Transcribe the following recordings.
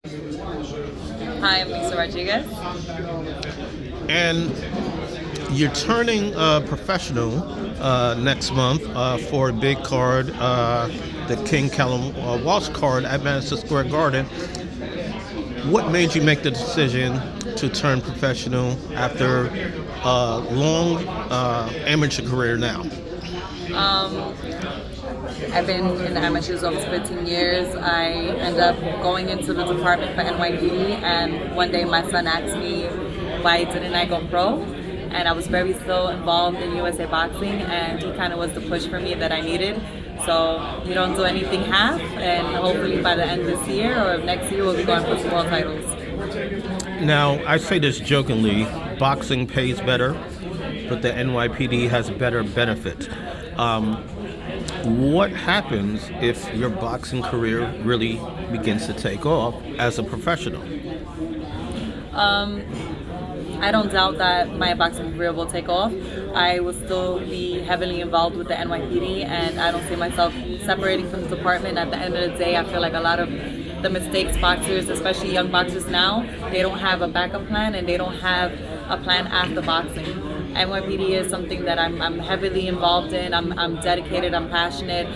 Hi, I'm Nisa Rodriguez. And you're turning professional next month for a big card, the King Callum Walsh card at Madison Square Garden. What made you make the decision to turn professional after a long amateur career now? Um, I've been in the amateurs over 15 years. I ended up going into the department for NYPD, and one day my son asked me why didn't I go pro, and I was very still involved in USA boxing, and he kind of was the push for me that I needed. So you don't do anything half, and hopefully by the end of this year or next year we'll be going for some world titles. Now, I say this jokingly, boxing pays better, but the NYPD has better benefits. What happens if your boxing career really begins to take off as a professional? Um, I don't doubt that my boxing career will take off. I will still be heavily involved with the NYPD, and I don't see myself separating from the department. At the end of the day, I feel like a lot of the mistakes boxers, especially young boxers now, they don't have a backup plan and they don't have a plan after boxing. NYPD is something that I'm heavily involved in. I'm dedicated, I'm passionate.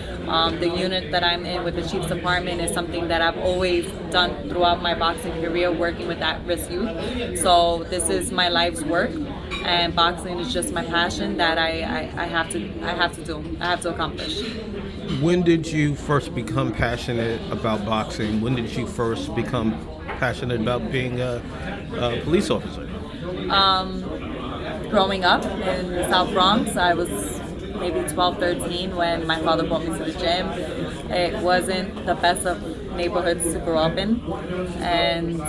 The unit that I'm in with the Chiefs Department is something that I've always done throughout my boxing career, working with at-risk youth. So this is my life's work, and boxing is just my passion that I have to accomplish. When did you first become passionate about boxing? When did you first become passionate about being a police officer? Growing up in the South Bronx, I was maybe 12, 13 when my father brought me to the gym. It wasn't the best of neighborhoods to grow up in, and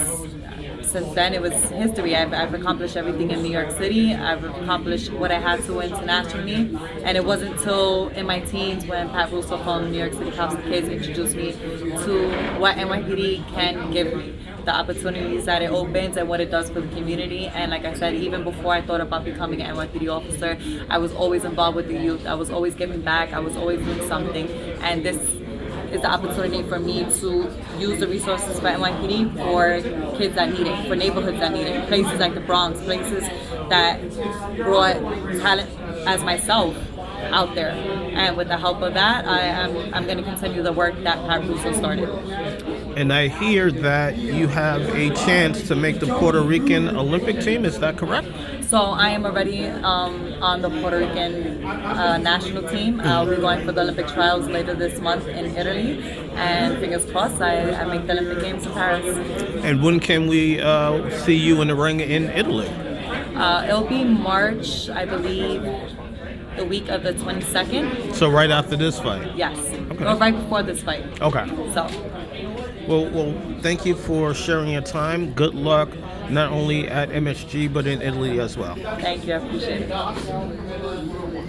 since then it was history. I've accomplished everything in New York City. I've accomplished what I had to internationally, and it wasn't until in my teens when Pat Russo from New York City Cops and Case introduced me to what NYPD can give me, the opportunities that it opens and what it does for the community. And like I said, even before I thought about becoming an NYPD officer, I was always involved with the youth. I was always giving back. I was always doing something, and this is the opportunity for me to use the resources for NYPD for kids that need it, for neighborhoods that need it, places like the Bronx, places that brought talent as myself out there. And with the help of that, I'm going to continue the work that Pat Russo started. And I hear that you have a chance to make the Puerto Rican Olympic team. Is that correct? So I am already on the Puerto Rican national team. I'll be going for the Olympic trials later this month in Italy, and fingers crossed I make the Olympic Games in Paris. And when can we see you in the ring in Italy? It'll be March, I believe, the week of the 22nd. So right after this fight? Yes, Okay. or right before this fight. Okay. So. Well, thank you for sharing your time. Good luck, not only at MSG, but in Italy as well. Thank you, I appreciate it.